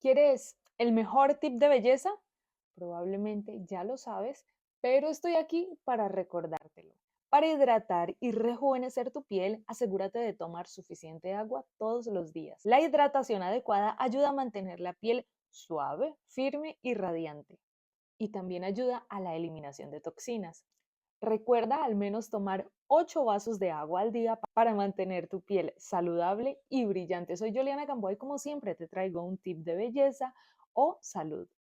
¿Quieres el mejor tip de belleza? Probablemente ya lo sabes, pero estoy aquí para recordártelo. Para hidratar y rejuvenecer tu piel, asegúrate de tomar suficiente agua todos los días. La hidratación adecuada ayuda a mantener la piel suave, firme y radiante, y también ayuda a la eliminación de toxinas. Recuerda al menos tomar 8 vasos de agua al día para mantener tu piel saludable y brillante. Soy Juliana Gamboa y como siempre te traigo un tip de belleza o salud.